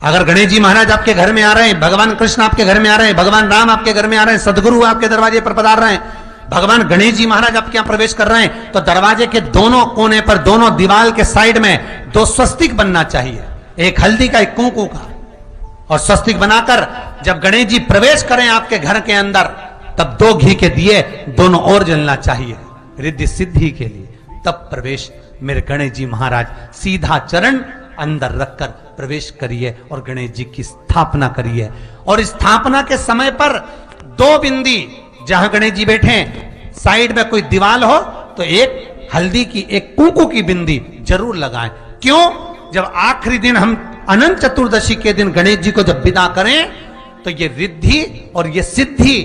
अगर गणेश जी महाराज आपके घर में आ रहे हैं, भगवान कृष्ण आपके घर में आ रहे हैं, भगवान राम आपके घर में आ रहे हैं, सदगुरु आपके दरवाजे पर पधार रहे हैं, भगवान गणेश जी महाराज आपके यहां प्रवेश कर रहे हैं, तो दरवाजे के दोनों कोने पर, दोनों दीवार के साइड में 2 स्वस्तिक बनना चाहिए, एक हल्दी का, एक कुंकू का। और स्वस्तिक बनाकर जब गणेश जी प्रवेश करें आपके घर के अंदर, तब 2 घी के दिए दोनों ओर जलना चाहिए रिद्धि सिद्धि के लिए। तब प्रवेश मेरे गणेश जी महाराज सीधा चरण अंदर रखकर प्रवेश करिए और गणेश जी की स्थापना करिए। और स्थापना के समय पर 2 बिंदी, जहां गणेश जी बैठे साइड में कोई दीवार हो तो एक हल्दी की, एक कुंकू की बिंदी जरूर लगाएं। क्यों? जब आखिरी दिन हम अनंत चतुर्दशी के दिन गणेश जी को जब विदा करें, तो ये रिद्धि और ये सिद्धि,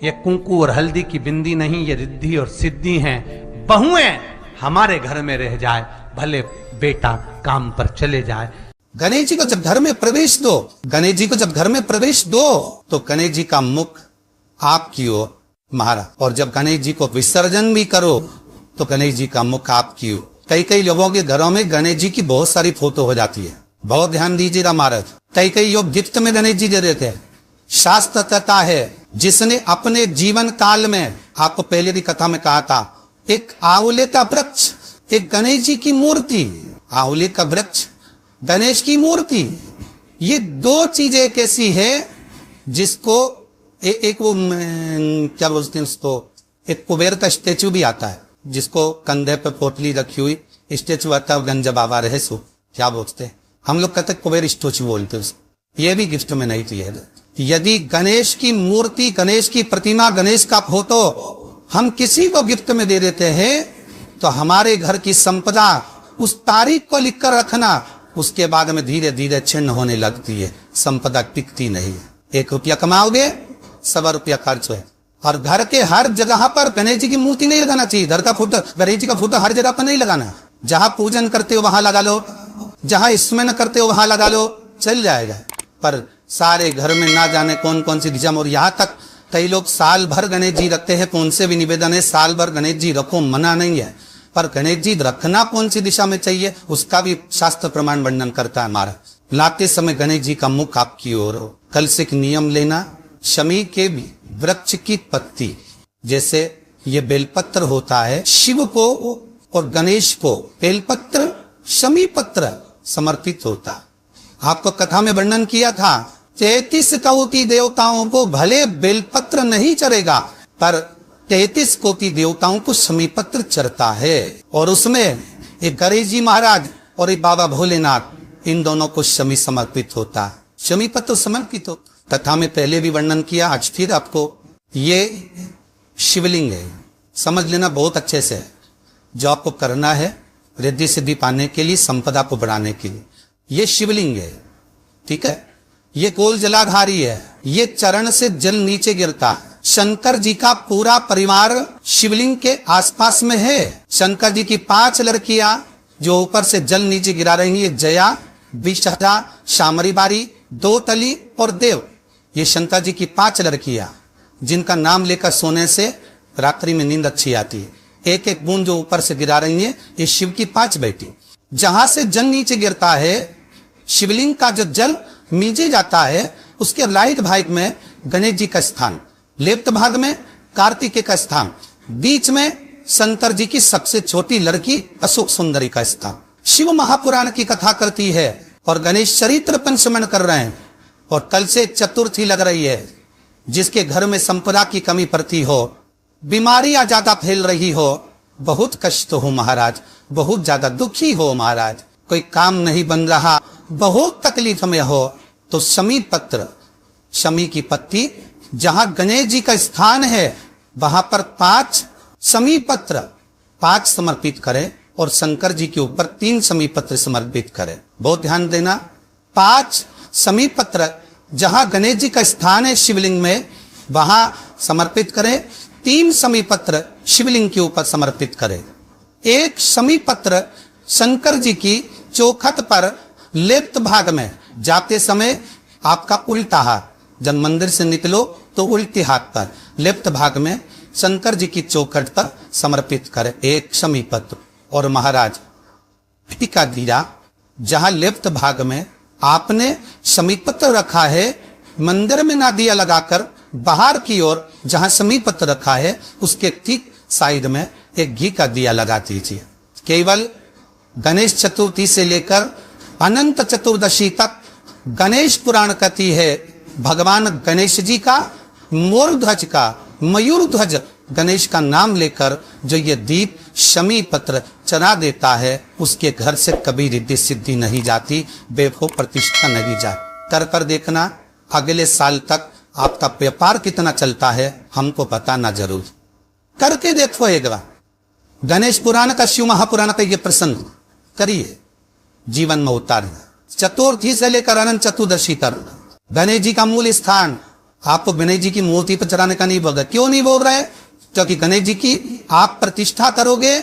ये कुंकू और हल्दी की बिंदी नहीं, ये रिद्धि और सिद्धि हैं। बहुएं हमारे घर में रह जाए, भले बेटा काम पर चले जाए। गणेश जी को जब घर में प्रवेश दो, गणेश जी को जब घर में प्रवेश दो, तो गणेश जी का मुख आपकी ओर मारा, और जब गणेश जी को विसर्जन भी करो तो गणेश जी का मुख आपकी ओर। कई लोगों के घरों में गणेश जी की बहुत सारी फोटो हो जाती है, बहुत ध्यान दीजिएगा महाराज। कई लोग गिफ्ट में गणेश जी दे देते हैं। शास्त्र कहता है, जिसने अपने जीवन काल में, आपको पहले की कथा में कहा था, एक आंवले का वृक्ष, एक गणेश जी की मूर्ति, आंवले का वृक्ष, गणेश की मूर्ति, ये 2 चीजें एक ऐसी है जिसको एक वो क्या बोलते हैं उसको, एक कुबेर का स्टेचू भी आता है, जिसको कंधे पे पोटली रखी हुई स्टेचू आता है, गंज बाबा रहे सो क्या बोलते हैं, हम लोग कहते हैं कुबेर स्टेचू बोलते हैं उसको। ये भी गिफ्ट में नहीं चाहिए। यदि गणेश की मूर्ति, गणेश की प्रतिमा, गणेश का फोटो हम किसी को गिफ्ट में दे देते हैं, तो हमारे घर की संपदा उस तारीख को लिखकर रखना, उसके बाद में धीरे धीरे छिन्न होने लगती है, संपदा टिकती नहीं है। 1 रुपया कमाओगे, 100 रुपया खर्च है। और घर के हर जगह पर गणेश जी की मूर्ति नहीं लगाना चाहिए, घर का फोटो, गणेश जी का फोटो हर जगह पर नहीं लगाना। जहां पूजन करते हो वहां लगा लो, जहां स्मरण करते हो वहां लगा लो, चल जाएगा। पर सारे घर में ना जाने कौन कौन सी दिशा में, और यहाँ तक कई लोग साल भर गणेश जी रखते हैं। कौन से भी निवेदन है, साल भर गणेश जी रखो, मना नहीं है, पर गणेश जी रखना कौन सी दिशा में चाहिए उसका भी शास्त्र प्रमाण वर्णन करता है हमारा। लाते समय गणेश जी का मुख आपकी ओर हो। कल से एक नियम लेना, शमी के भी वृक्ष की पत्ती, जैसे ये बेलपत्र होता है, शिव को और गणेश को बेलपत्र, शमी पत्र समर्पित होता। आपको कथा में वर्णन किया था, 33 कोटि देवताओं को भले बेलपत्र नहीं चढ़ेगा, पर 33 कोटि देवताओं को शमी पत्र चढ़ता है। और उसमें एक गणेश जी महाराज और एक बाबा भोलेनाथ, इन दोनों को शमी समर्पित होता है, शमी पत्र समर्पित हो। कथा में पहले भी वर्णन किया, आज फिर आपको, ये शिवलिंग है, समझ लेना बहुत अच्छे से। जो आपको करना है रिद्धि सिद्धि पाने के लिए, संपदा को बढ़ाने के लिए, ये शिवलिंग है, ठीक है। ये गोल जलाधारी है, ये चरण से जल नीचे गिरता है। शंकर जी का पूरा परिवार शिवलिंग के आसपास में है। शंकर जी की 5 लड़कियां जो ऊपर से जल नीचे गिरा रही हैं, जया, विषहरा, शामरी बारी, 2 तली और देव, ये शंकर जी की 5 लड़कियां, जिनका नाम लेकर सोने से रात्रि में नींद अच्छी आती है। एक एक बूंद जो ऊपर से गिरा रही है, ये शिव की 5 बेटी। जहां से जल नीचे गिरता है, शिवलिंग का जो जल नीचे जाता है, उसके राइट भाग में गणेश जी का स्थान, लेफ्ट भाग में कार्तिकेय का स्थान, बीच में शंकर जी की सबसे छोटी लड़की अशोक सुंदरी का स्थान। शिव महापुराण की कथा करती है और गणेश चरित्र पंचमन कर रहे हैं। और कल से चतुर्थी लग रही है। जिसके घर में संपदा की कमी पड़ती हो, बीमारियां ज्यादा फैल रही हो, बहुत कष्ट हो महाराज, बहुत ज्यादा दुखी हो महाराज, कोई काम नहीं बन रहा, बहुत तकलीफ में हो, तो शमी पत्र, शमी की पत्ती, जहां गणेश जी का स्थान है वहां पर 5 शमी पत्र 5 समर्पित करें और शंकर जी के ऊपर 3 शमी पत्र समर्पित करें। बहुत ध्यान देना, 5 शमी पत्र जहां गणेश जी का स्थान है शिवलिंग में, वहां समर्पित करें। 3 शमी पत्र शिवलिंग के ऊपर समर्पित करें। 1 शमी पत्र शंकर जी की चौखट पर लेफ्ट भाग में जाते समय आपका उल्टा हाथ, जब मंदिर से निकलो तो उल्टे हाथ पर लेफ्ट भाग में शंकर जी की चौखट पर समर्पित करें 1 शमी पत्र। और महाराज टीका दीरा जहां लेफ्ट भाग में आपने समीप पत्र रखा है, मंदिर में ना दिया लगाकर बाहर की ओर जहां समीप पत्र रखा है उसके ठीक साइड में एक घी का दिया लगा दीजिए। केवल गणेश चतुर्थी से लेकर अनंत चतुर्दशी तक गणेश पुराण कथी है भगवान गणेश जी का, मोर ध्वज का, मयूर ध्वज गणेश का नाम लेकर जो ये दीप शमी पत्र चढ़ा देता है उसके घर से कभी रिद्धि सिद्धि नहीं जाती, बेफो प्रतिष्ठा नहीं जाती। कर कर देखना अगले साल तक आपका व्यापार कितना चलता है हमको बताना जरूर, करके देखो एक बार। गणेश पुराण का, शिव महापुराण का ये प्रसंग करिए, जीवन में उतार। चतुर्थी से लेकर अनंत चतुर्दशी तक गणेश जी का मूल स्थान आपको गणेश जी की मूर्ति पर चढ़ाने का नहीं बोल रहे। क्यों नहीं बोल रहे? क्योंकि गणेश जी की आप प्रतिष्ठा करोगे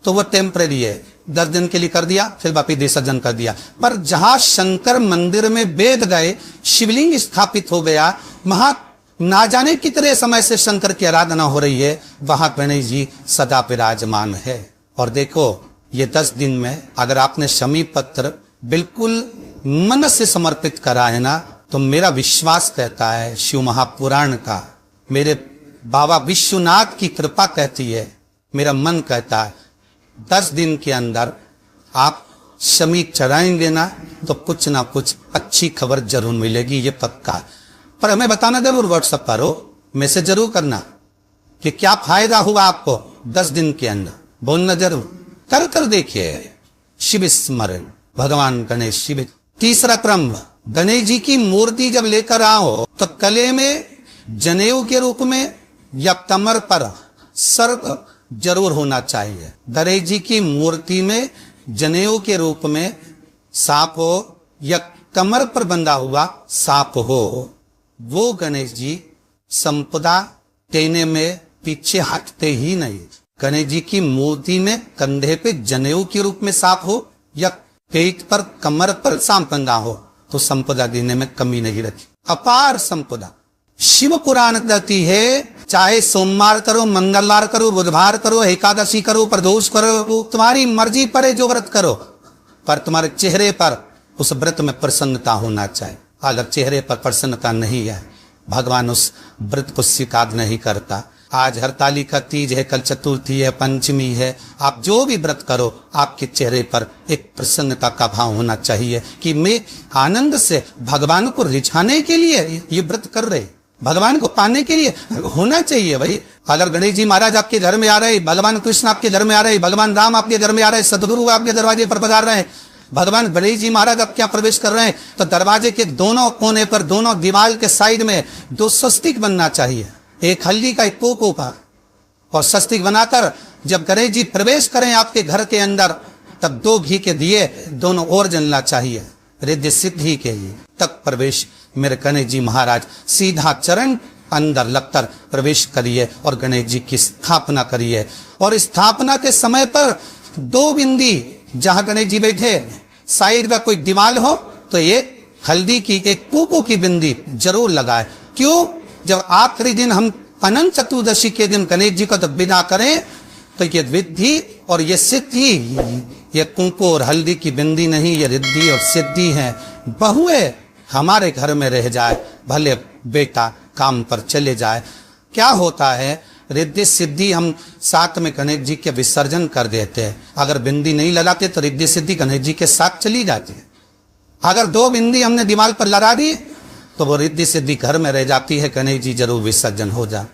तो वो टेम्परेरी है, 10 दिन के लिए कर दिया फिर वापिस विसर्जन कर दिया। पर जहां शंकर मंदिर में वेद गए, शिवलिंग स्थापित हो गया, वहां ना जाने कितने समय से शंकर की आराधना हो रही है, वहां गणेश जी सदा विराजमान है। और देखो ये 10 दिन में अगर आपने शमी पत्र बिल्कुल मन से समर्पित करा है ना, तो मेरा विश्वास कहता है, शिव महापुराण का, मेरे बाबा विश्वनाथ की कृपा कहती है, मेरा मन कहता है 10 दिन के अंदर आप शमी चढ़ाएंगे ना तो कुछ ना कुछ अच्छी खबर जरूर मिलेगी, ये पक्का। पर हमें बताना जरूर, व्हाट्सएप करो, मैसेज जरूर करना कि क्या फायदा हुआ आपको 10 दिन के अंदर, बोलना जरूर। कर कर देखिए शिव स्मरण, भगवान गणेश शिव। तीसरा क्रम, गणेश जी की मूर्ति जब लेकर आओ तो गले में जनेऊ के रूप में या कमर पर सर्प जरूर होना चाहिए। गणेश जी की मूर्ति में जनेऊ के रूप में सांप हो या कमर पर बंधा हुआ सांप हो, वो गणेश जी संपदा देने में पीछे हटते ही नहीं। गणेश जी की मूर्ति में कंधे पे जनेऊ के रूप में सांप हो या पेट पर कमर पर सांप बंधा हो तो संपदा देने में कमी नहीं रहती, अपार संपदा। शिव पुराण कहती है चाहे सोमवार करो, मंगलवार करो, बुधवार करो, एकादशी करो, प्रदोष करो, तुम्हारी मर्जी पर जो व्रत करो, पर तुम्हारे चेहरे पर उस व्रत में प्रसन्नता होना चाहिए। अगर चेहरे पर प्रसन्नता नहीं है, भगवान उस व्रत को स्वीकार नहीं करता। आज हरतालिका तीज है, कल चतुर्थी है, पंचमी है, आप जो भी व्रत करो आपके चेहरे पर एक प्रसन्नता का भाव होना चाहिए कि मैं आनंद से भगवान को रिझाने के लिए ये व्रत कर रहे, भगवान को पाने के लिए होना चाहिए भाई। अगर गणेश जी महाराज आपके घर में आ रहे, भगवान कृष्ण आपके घर में आ रहे, भगवान राम आपके घर में आ रहे, सदगुरु आपके दरवाजे पर पधार रहे हैं, भगवान गणेश जी महाराज आपके यहाँ प्रवेश कर रहे हैं, तो दरवाजे के दोनों कोने पर, दोनों दीवार के साइड में 2 स्वस्तिक बनना चाहिए, एक हल्दी का, एक पोको का। और स्वस्तिक बनाकर जब गणेश जी प्रवेश करें आपके घर के अंदर तब 2 घी के दिए दोनों ओर जलना चाहिए, रिद्धि सिद्धि के लिए। तब प्रवेश मेरे गणेश जी महाराज सीधा चरण अंदर लगकर प्रवेश करिए और गणेश जी की स्थापना करिए। और स्थापना के समय पर 2 बिंदी जहां गणेश जी बैठे साइड में कोई दीवार हो तो ये हल्दी की एक पोको की बिंदी जरूर लगाए। क्यों? जब आखिरी दिन हम अनंत चतुर्दशी के दिन गणेश जी को जब विदा करें तो ये विद्धि और ये सिद्धि, ये कुंकू और हल्दी की बिंदी नहीं, ये रिद्धि और सिद्धि है। बहुए हमारे घर में रह जाए, भले बेटा काम पर चले जाए, क्या होता है रिद्धि सिद्धि हम साथ में गणेश जी के विसर्जन कर देते हैं। अगर बिंदी नहीं लगाते तो रिद्धि सिद्धि गणेश जी के साथ चली जाती है। अगर 2 बिंदी हमने दीवार पर लगा दी तो वो रिद्धि सिद्धि घर में रह जाती है, गणेश जी जरूर विसर्जन हो जाए।